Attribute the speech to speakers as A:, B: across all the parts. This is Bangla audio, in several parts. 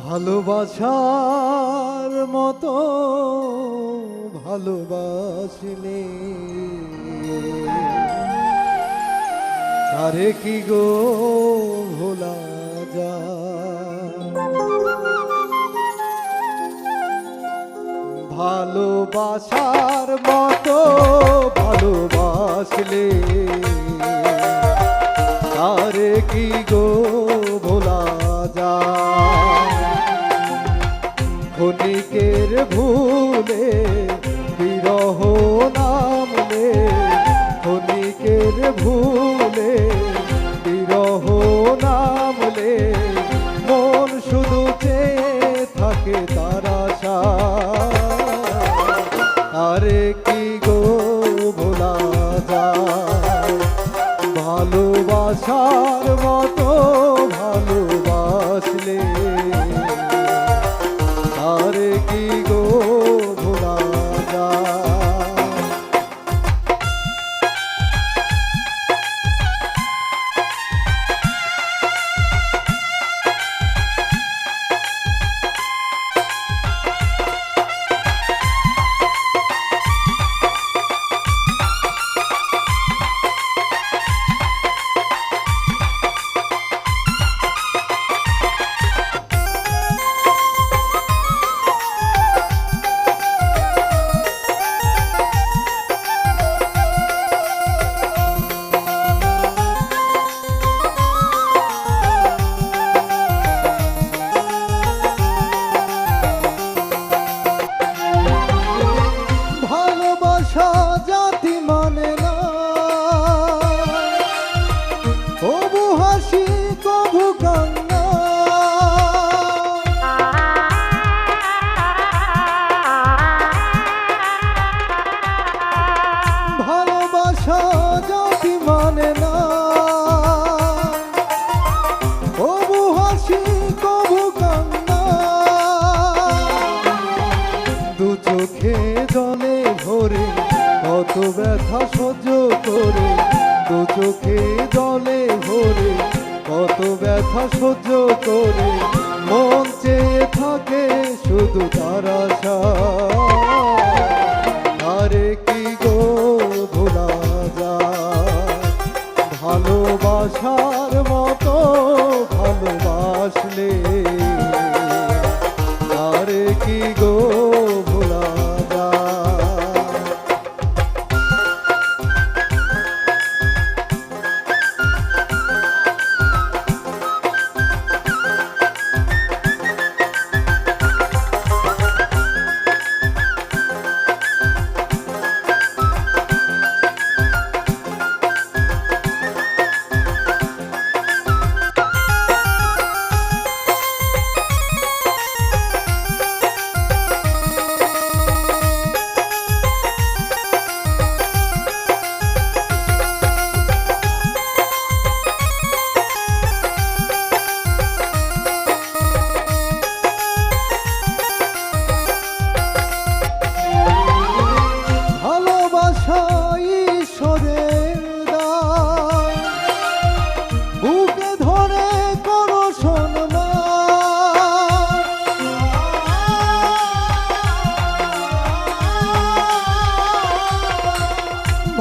A: ভালোবাসার মতো ভালোবাসলে তারে কি গো ভোলা যায়। ভালোবাসার মতো ভালোবাসলে তারে কি গো ভোলা যায়। ক্ষণিকের ভুলে বিরহ নামলে, ক্ষণিকের ভুলে বিরহ নামলে মন শুধু চেয়ে থাকে তার আশা। আরে কি গো ভোলা যায়। ভালোবাসার মতো ভালোবাসলে আরে কি গো ভোলা যায়। জাতি মানে না, কবু হাসি কবু কান্না। ভালোবাসা জাতি মানে না, কবু হাসি কবু কান্না। দু চোখে জলে ভরে কত ব্যথা সহ্য করে, দু চোখে জলে ভরে কত ব্যথা সহ্য করে মন চেয়ে থাকে শুধু তার আশা। আরে কি গো ভোলা যায়। ভালোবাসার মতো ভালোবাসলে আরে কি গো ভোলা যায়।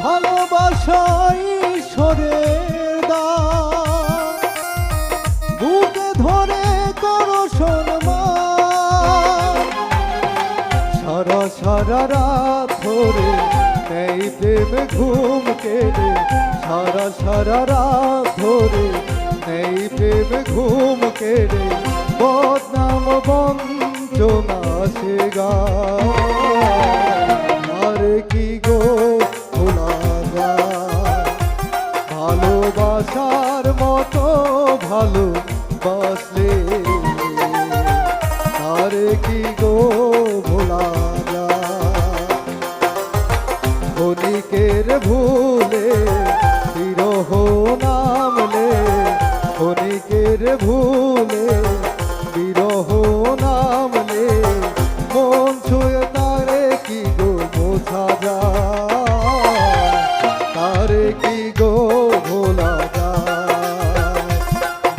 A: ভালোবাসা ঈশ্বরের দান, বুকে ধরে করো সম্মান। সারা সারা রাত ধরে নেই প্রেম ঘুম কেড়ে, সারা সারা রাত ধরে নেই প্রেম ঘুম কেড়ে বদনাম বঞ্চনা সে গায়। আরে কি গো ভোলা যায়। ভালোবাসার মতো ভালোবাসলে আরে কি গো ভোলা যায়। ক্ষণিকের ভুলে বিরহ নামলে, ক্ষণিকের ভুলে বিরহ নামলে মন ছুঁয়ে তারে কি গো বোঝা যায়। তারে কি গো ভোলা যায়।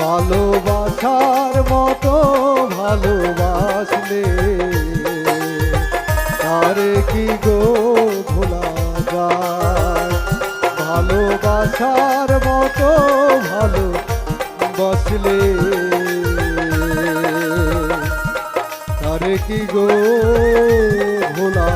A: ভালোবাসা ভালোবাসার মতো ভালোবাসলে তারে কি গো ভোলা যায়? ভালোবাসার মতো ভালোবাসলে তারে কি গো ভোলা